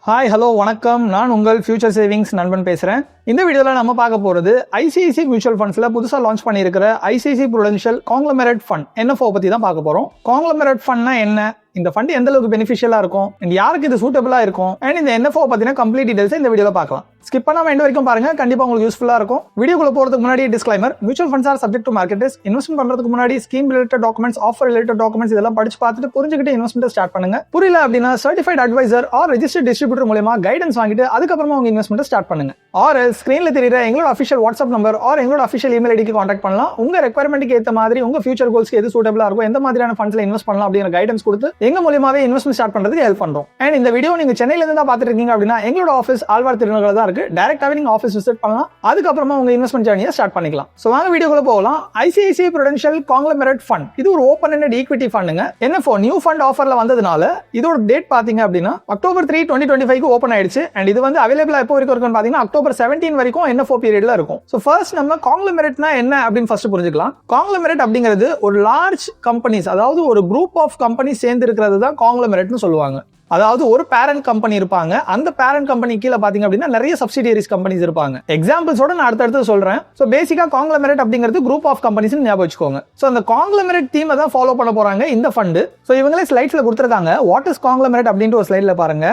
Hi hello வணக்கம், நான் உங்கள் ஃபியூச்சர் சேவிங்ஸ் நண்பன் பேசுகிறேன். இந்த வீடியோவில் நம்ம பார்க்க போகிறது ஐசிஐசி மியூச்சுவல் ஃபண்ட்ஸில் புதுசாக லான்ச் பண்ணியிருக்கிற ICICI Prudential conglomerate fund NFO பற்றி தான் பார்க்க போகிறோம். காங்க்ளமெரேட் ஃபண்ட்னா என்ன, இந்த ஃபண்ட் எந்த அளவுக்கு பெனிஃபிஷியலாக இருக்கும் அண்ட் யாருக்கு இது சூட்டபிளாக இருக்கும் அண்ட் இந்த NFO பற்றின கம்ப்ளீட் டீடைல்ஸை இந்த வீடியோவில் பார்க்கலாம். ஸ்கிப் பண்ணாம எண்ட் வரைக்கும் பாருங்க, கண்டிப்பா உங்களுக்கு யூஸ்ஃபுல்லா இருக்கும். வீடியோக்குள்ள போறதுக்கு முன்னாடி disclaimer: mutual funds are subject to market risk. Investment பண்றதுக்கு முன்னாடி scheme related documents, offer related documents இதெல்லாம் படிச்சு பார்த்துட்டு புரிஞ்சுக்கிட்டு இன்வெஸ்ட்மெண்ட் ஸ்டார்ட் பண்ணுங்க. புரியல அப்படின்னா certified advisor or registered distributor மூலமா கைடன்ஸ் வாங்கிட்டு அதுக்கப்புறமா உங்க இன்வெஸ்ட்மெண்ட் ஸ்டார்ட் பண்ணுங்க. ஆர் ஸ்கிரீன்ல தெரியுற எங்களோட அஃபிஷியல் வாட்ஸ்அப் நம்பர் ஆர் எங்களோட அஃபிஷியல் இமெயில் ஐடிக்கு கான்டாக்ட் பண்ணலாம். உங்க ரெக்யர்மெண்ட்டுக்கு ஏற்ற மாதிரி உங்க ஃபியூச்சர் கோல்ஸ்க்கு எது சூட்டபிளா இருக்கும், எந்த மாதிரியான ஃபண்ட்ஸ்ல இன்வெஸ்ட் பண்ணலாம் அப்படிங்கிற கைடன்ஸ் கொடுத்து எங்க மூலமாவே இன்வெஸ்ட்மெண்ட் ஸ்டார்ட் பண்றதுக்கு ஹெல்ப் பண்றோம். அண்ட் இந்த வீடியோ நீங்க சென்னையில இருந்து தான் பார்த்துட்டு இருக்கீங்க அப்படின்னா எங்களோட ஆஃபீஸ் ஆழ்வார் திருநகர் தான் இருக்கு. டைரக்டாவே நீங்க ஆஃபீஸ் விசிட் பண்ணலாம். அதுக்கப்புறமா உங்க இன்வெஸ்ட்மெண்ட் ஜர்னியை ஸ்டார்ட் பண்ணிக்கலாம். சோ வாங்க வீடியோக்குள்ள போகலாம். ஐசிஐசிஐ ப்ரூடென்ஷியல் காங்க்ளமெரேட் ஃபண்ட் இது ஒரு ஓபன் எண்டட் ஈக்விட்டி ஃபண்டுங்க. NFO நியூ ஃபண்ட் ஆஃபர்ல வந்ததுனால இதோட டேட் பாத்தீங்க அப்படின்னா October 3, 2025 ஓபன் ஆயிடுச்சு. அண்ட் இது வந்து அவைலபிளா எப்போ வரைக்கும் பாத்தீங்கன்னா October 17 வரைக்கும் NFO பீரியட்ல இருக்கும். சோ ஃபர்ஸ்ட் நம்ம காங்க்ளமெரேட்னா என்ன அப்படின்னு ஃபர்ஸ்ட் புரிஞ்சுக்கலாம். காங்க்ளமெரேட் அப்படிங்கிறது ஒரு லார்ஜ் கம்பெனிஸ், அதாவது ஒரு குரூப் ஆஃப் கம்பெனி சேர்ந்து இருக்கிறது தான் காங்க்ளமெரேட்னு சொல்லுவாங்க. அதாவது ஒரு பேரண்ட் கம்பெனி இருப்பாங்க, அந்த பேரண்ட் கம்பெனி கீழே பாத்தீங்க அப்படின்னா நிறைய சப்சிடியரிஸ் கம்பெனிஸ் இருப்பாங்க. எக்ஸாம்பிள்ஸோட நான் அடுத்தடுத்து சொல்றேன். சோ பேசிக்கா காங்க்ளமெரேட் அப்படிங்கிறது குரூப் ஆஃப் கம்பெனிஸ் ஞாபகம் வச்சுக்கோங்க. சோ அந்த காங்க்ளமெரேட் தீமை தான் ஃபாலோ பண்ண போறாங்க இந்த ஃபண்ட். சோ இவங்களே ஸ்லைட்ஸ்ல கொடுத்துருக்காங்க. வாட் இஸ் காங்க்ளமெரேட் அப்படின்ற ஒரு ஸ்லைட்ல பாருங்க.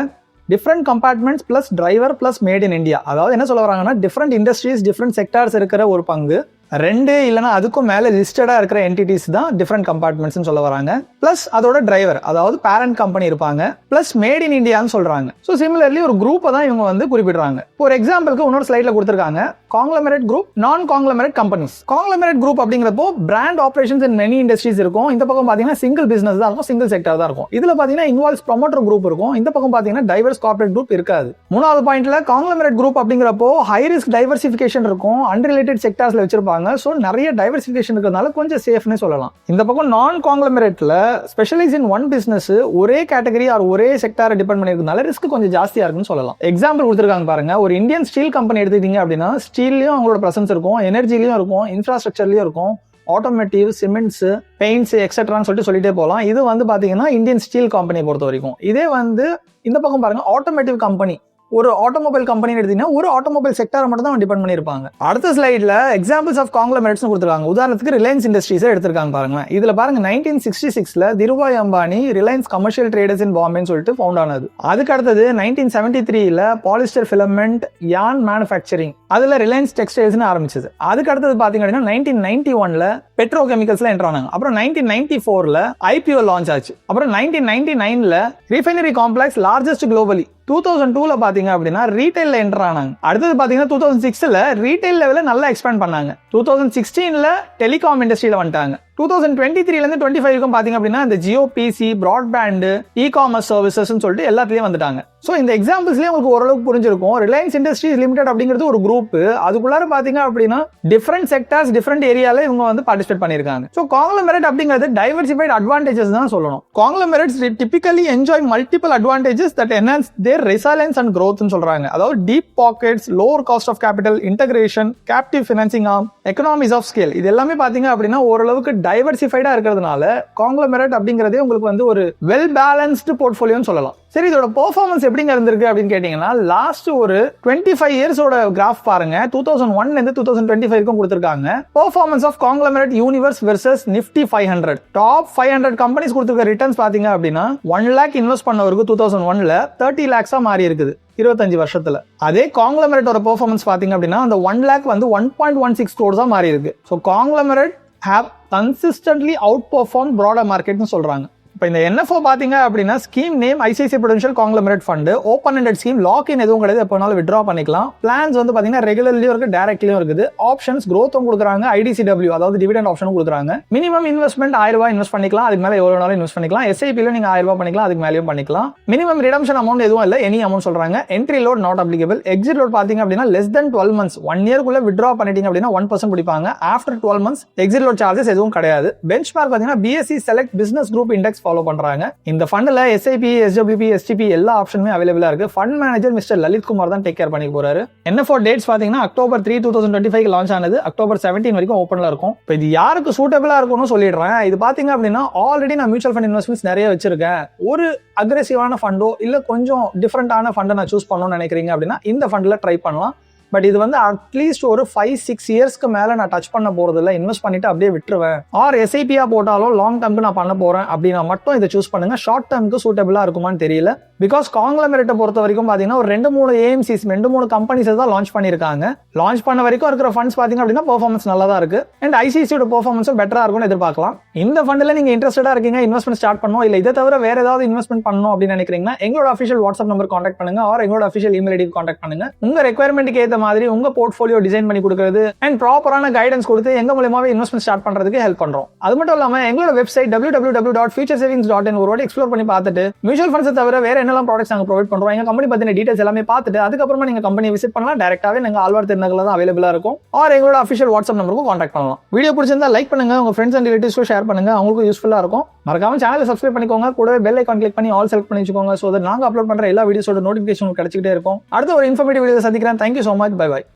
Different compartments plus driver plus made in India. அதாவது என்ன சொல்ல வராங்கன்னா டிஃப்ரெண்ட் இண்டஸ்ட்ரீஸ், டிஃப்ரெண்ட் செக்டார்ஸ் இருக்கிற ஒரு பங்கு. ரெண்டு இல்லைனா அதுக்கும் மேல லிஸ்டடா இருக்கிற என்டிட்டிஸ் தான் டிஃப்ரெண்ட் கம்பார்ட்மெண்ட்ஸ் சொல்ல வராங்க. பிளஸ் அதோட டிரைவர், அதாவது பேரண்ட் கம்பெனி இருப்பாங்க. பிளஸ் மேட் இன் இந்தியான்னு சொல்றாங்க. ஸோ சிமிலர்லி ஒரு குரூப்பை தான் இவங்க வந்து குறிப்பிடுறாங்க. ஒரு எக்ஸாம்பிளுக்கு இன்னொரு ஸ்லைட்ல கொடுத்துருக்காங்க. காங்க்ளமெரேட் குரூப், நான் காங்க்ளமெரேட் கம்பெனிஸ். காங்க்ளமெரேட் குரூப் அப்படிங்கிறப்போ brand operations in many industries இருக்கும். இந்த பக்கம் பாத்தீங்கன்னா சிங்கிள் பிசினஸ் தான் இருக்கும், சிங்கிள் செக்டர் தான் இருக்கும். இதுல பாத்தீங்கன்னா இன்வால்வ்ஸ் ப்ரொமோட்டர் குரூப் இருக்கும். இந்த பக்கம் பாத்தீங்கன்னா டைவர்ஸ் கார்ப்பரேட் குரூப் இருக்காது. மூணாவது பாயிண்ட்ல காங்க்ளமெரேட் குரூப் அப்படிங்கிறப்போ ஹை ரிஸ்க் டைவர்சிஃபிகேஷன் இருக்கும், அன்ரிலேட்டட் செக்டார்ஸ்ல வச்சிருப்பாங்க. ஸோ நிறைய டைவர்சிஃபிகேஷன் இருக்கிறதுனால கொஞ்சம் சேஃப்னே சொல்லலாம். இந்த பக்கம் நான் காங்க்ளமெரேட்ல ஸ்பெஷலைஸ் இன் ஒன் பிசினஸ், ஒரே கேட்டகரி ஆர் ஒரே செக்டாரை டிபெண்ட் பண்ணிருக்கனால ரிஸ்க் கொஞ்சம் ஜாஸ்தியா இருக்குன்னு சொல்லலாம். எக்ஸாம்பிள் கொடுத்துருக்காங்க பாருங்க. ஒரு இந்தியன் ஸ்டீல் கம்பெனி எடுத்துக்கிட்டீங்க அப்படின்னா ஸ்டீல்லையும் அவங்களோட பிரசன்ஸ் இருக்கும், எனர்ஜிலையும் இருக்கும், இன்ஃப்ராஸ்ட்ரக்சர்லயும் இருக்கும், ஆட்டோமேட்டிவ், சிமெண்ட்ஸ், பெயிண்ட்ஸ் எக்ஸெட்ரான்னு சொல்லிட்டே போகலாம். இது வந்து பாத்தீங்கன்னா இந்தியன் ஸ்டீல் கம்பெனியை பொறுத்த வரைக்கும். இதே வந்து இந்த பக்கம் பாருங்க, ஆட்டோமேட்டிவ் கம்பெனி, ஒரு ஆட்டோமொபைல் கம்பெனி எடுத்தீங்கன்னா ஒரு ஆட்டோமொபைல் செக்டாரை மட்டும் தான் டிபெண்ட் பண்ணிருப்பாங்க. அடுத்த ஸ்லைட்ல எக்ஸாம்பிள்ஸ் ஆஃப் காங்க்ளமெரேட்ஸ் கொடுத்துருக்காங்க. உதாரணத்துக்கு ரிலையன்ஸ் இண்டஸ்ட்ரீஸ் எடுத்திருக்காங்க பாருங்க. இதுல பாருங்க 1966ல Dhirubhai Ambani Reliance commercial traders in பாம்பேன்னு சொல்லிட்டு ஃபவுண்ட் ஆனது. அதுக்கு அடுத்தது 1973ல பாலிஸ்டர் ஃபிலமெண்ட் யான் மேனுஃபேக்சரிங், அதுல ரிலையன்ஸ் டெக்ஸ்டைல்ஸ்னு ஆரம்பிச்சது. அதுக்கு அடுத்தது பாத்தீங்க அப்படின்னா 1991ல பெட்ரோ கெமிக்கல்ஸ்ல என்டர் ஆனாங்க. அப்புறம் 1994ல IPO லான்ச் ஆச்சு. அப்புறம் 1999ல ரிஃபைனரி காம்ப்ளெக்ஸ் லார்ஜஸ்ட் குளோபலி. 2002ல பாத்தீங்க அப்படின்னா ரீட்டைல்ல என்டர் ஆனாங்க. அடுத்தது பாத்தீங்கன்னா 2006ல ரீட்டைல் லெவல்ல நல்லா எக்ஸ்பேண்ட் பண்ணாங்க. 2016ல டெலிகாம் இண்டஸ்ட்ரியில வந்துட்டாங்க. 2023ல இருந்து 25 பாத்தீங்க அப்படின்னா இந்த Jio, PC, broadband, e-commerce services சொல்லிட்டு எல்லாத்துலயும் வந்துட்டாங்க. சோ இந்த எக்ஸாம்பிள்ஸ்லயே உங்களுக்கு ஓரளவுக்கு புரிஞ்சிருக்கும். ரிலையன்ஸ் இண்டஸ்ட்ரீஸ் லிமிடெட் அப்படிங்கிறது ஒரு குரூப். அதுக்குள்ளார பாத்தீங்க அப்படின்னா டிஃபரெண்ட் செக்டார்ஸ், டிஃபரெண்ட் ஏரியால இவங்க வந்து பார்ட்டிசிபேட் பண்ணிருக்காங்க. சோ காங்க்ளமெரேட் அப்படிங்கிறது டைவர்சிஃபைட் அட்வான்டேஜஸ் தான் சொல்லணும். Conglomerates typically enjoy multiple advantages that enhance their resilience and growthன்னு சொல்றாங்க. அதாவது deep pockets, lower cost of capital, integration, captive financing arm, economies of scale, இது எல்லாமே பாத்தீங்க அப்படின்னா ஓரளவுக்கு டைவர்சிஃபைடா இருக்கிறதுனால காங்க்ளமெரேட் அப்படிங்கிறதே உங்களுக்கு வந்து ஒரு வெல் பேலன்ஸ்டு போர்ட்ஃபோலியோன்னு சொல்லலாம். சரி, இதோட பெர்ஃபார்மன்ஸ் எப்படிங்க இருந்திருக்கு அப்படின்னு கேட்டீங்கன்னா லாஸ்ட் ஒரு 25 இயர்ஸோட கிராஃப் பாருங்க. 2001ல இருந்து 2025 வரைக்கும் கொடுத்திருக்காங்க. Performance of conglomerate universe versus Nifty 500 top 500 companies கொடுத்திருக்க ரிட்டர்ன்ஸ் பாத்தீங்க அப்படின்னா 1 lakh இன்வெஸ்ட் பண்ணவருக்கு 2001ல 30 lakhs மாறி இருக்குது 25 வருஷத்துல. அதே காங்க்ளமெரேட்டோட பெர்ஃபார்மன்ஸ் பாத்தீங்க அப்படின்னா அந்த 1 lakh வந்து 1.16 crores மாறி இருக்கு. So conglomerate have consistently outperformed broader market னு சொல்றாங்க. இப்போ இந்த NFO பாத்தீங்க அப்படின்னா scheme name ICICI Prudential conglomerate fund. Open ended scheme, lock in எதுவும் கிடையாது, எப்போனாலும் வித்ட்ரா பண்ணிக்கலாம். பிளான்ஸ் வந்து பாத்தீங்கன்னா ரெகுலர்லயும் இருக்கு, டைரக்ட்லயும் இருக்குது. ஆப்ஷன்ஸ் growthம் கொடுக்குறாங்க, IDCW அதாவது டிவிடெண்ட் ஆப்ஷனும் கொடுக்குறாங்க. மினிமம் இன்வெஸ்ட்மெண்ட் 1000 ரூபாய் இன்வெஸ்ட் பண்ணிக்கலாம், அதுக்கு மேல எவ்வளவு நாளும் இன்வெஸ்ட் பண்ணிக்கலாம். SIP-ல நீங்க 1000 ரூபாய் பண்ணிக்கலாம், அதுக்கு மேலயும் பண்ணிக்கலாம். மினிமம் ரிடம்ஷன் அமௌண்ட் எதுவும் இல்லை, எனி அமௌண்ட் சொல்றாங்க. Entry load not applicable. Exit load பாத்தீங்க அப்படின்னா லெஸ் தென் 12 months, 1 இயர்க்குள்ள வித்ட்ரா பண்ணிட்டீங்க அப்படின்னா 1% பிடிப்பாங்க. After 12 months exit load charges எதுவும் கிடையாது. பெஞ்ச் மார்க் பாத்தீங்கன்னா BSE select business group index follow பண்றாங்க. இந்த ஃபண்ட்ல எஸ்ஐபி, எஸ்டபிள்யூபி, எஸ்டிபி எல்லா ஆப்ஷனுமே அவைலபிளா இருக்கு. Fund manager mister Lalit Kumar தான் டேக் கேர் பண்ணி போறாரு. NFO டேட்ஸ் பாத்தீங்கன்னா October 3, 2025 லான்ச் ஆனது. October 17 வரைக்கும் ஓப்பன்ல இருக்கும். இப்போ இது யாருக்கு சூட்டபிளா இருக்கும்னு சொல்லிடுறேன். இது பாத்தீங்க அப்படின்னா ஆல்ரெடி நான் மியூச்சுவல் ஃபண்ட் இன்வெஸ்ட்மெண்ட்ஸ் நிறைய வச்சிருக்கேன். ஒரு அக்ரெசிவான ஃபண்டோ இல்ல கொஞ்சம் டிஃபரெண்டான ஃபண்டை நான் சூஸ் பண்ணணும்னு நினைக்கிறீங்க அப்படின்னா இந்த ஃபண்ட்ல ட்ரை பண்ணலாம். பட் இது வந்து அட்லீஸ்ட் ஒரு 5-6 இயர்ஸ்க்கு மேல நான் டச் பண்ண போறது இல்லை. இன்வெஸ்ட் பண்ணிட்டு அப்படியே விட்டுருவேன். ஆர் எஸ்ஐபியா போட்டாலும் லாங் டேர்ம்க்கு நான் பண்ண போறேன் அப்படின்னா மட்டும் இதை சூஸ் பண்ணுங்க. ஷார்ட் டேர்ம்க்கு சூட்டபிளா இருக்குமான்னு தெரியல. பிகாஸ் காங்க்ளமெரேட்டை பொறுத்த வரைக்கும் பாத்தீங்கன்னா ஒரு 2-3 AMCs 2-3 கம்பெனிஸ் தான் லான்ச் பண்ணிருக்காங்க. லான்ச் பண்ண வரைக்கும் இருக்கிற ஃபண்ட்ஸ் பாத்தீங்க அப்படின்னா பெர்ஃபார்மன்ஸ் நல்லா தான் இருக்கு. அண்ட் ஐசிசியோட பெர்ஃபார்மன்ஸும் பெட்டரா இருக்கும்னு எதிர்பார்க்கலாம். இந்த ஃபண்ட்ல நீங்க இன்ட்ரெஸ்டடா இருக்கீங்க, இன்வெஸ்ட்மெண்ட் ஸ்டார்ட் பண்ணணும், இல்ல இதை தவிர வேற ஏதாவது இன்வெஸ்ட்மெண்ட் பண்ணணும் அப்படின்னு நினைக்கிறீங்கன்னா எங்களோட அஃபிஷியல் வாட்ஸ்அப் நம்பர் கான்டாக்ட் பண்ணுங்க. ஆர் எங்களோட அஃபிஷியல் இமெயில் ஐடி கான்டாக்ட் பண்ணுங்க. உங்க ரெக்யர்மெண்ட்டுக்கு ஏற்ற மாதிரி உங்க போர்ட்ஃபோலியோ டிசைன் பண்ணி கொடுக்கிறது அண்ட் ப்ராப்பரான கைடன்ஸ் கொடுத்து எங்க மூலமாவே இன்வெஸ்ட்மெண்ட் ஸ்டார்ட் பண்றதுக்கு ஹெல்ப் பண்றோம். அது மட்டும் இல்லாம எங்களோட வெப்சைட் www.futuresavings.in ஒரு வாட்டி எக்ஸ்ப்ளோர் பண்ணி பார்த்துட்டு மியூச்சுவல் ஃபண்ட்ஸ் தவிர வேற என்னெல்லாம் ப்ராடக்ட்ஸ் நாங்க ப்ரொவைட் பண்றோம், எங்க கம்பெனி பத்தின டீடைல்ஸ் எல்லாமே பார்த்துட்டு அதுக்கப்புறமா நீங்க கம்பெனி விசிட் பண்ணலாம். டைரக்டாவே நீங்க ஆழ்வார் திருநகர்ல தான் அவைலபிளா இருக்கும். ஆர் எங்களோட அஃபிஷியல் வாட்ஸ்அப் நம்பருக்கு கான்டாக்ட் பண்ணலாம். வீடியோ பிடிச்சிருந்தா லைக் பண்ணுங்க, உங்க ஃப்ரெண்ட்ஸ் அண்ட் ரிலேட்டிவ்ஸ்க்கு ஷேர் பண்ணுங்க, அவங்களுக்கு யூஸ்ஃபுல்லா இருக்கும். மறக்காம சேனலை சப்ஸ்கிரைப் பண்ணிக்கோங்க, கூடவே பெல் ஐகான் கிளிக் பண்ணி ஆல் செலக்ட் பண்ணி வச்சுக்கோங்க. சோ தட் நாங்க அப்லோட் பண்ற எல்லா வீடியோஸோட நோட்டிஃபிகேஷன் கிடைச்சிட்டே இருக்கும். அடுத்த ஒரு இன்ஃபர்மேட்டிவ் வீடியோ சந்திக்கிறேன். Thank you so much. Bye by.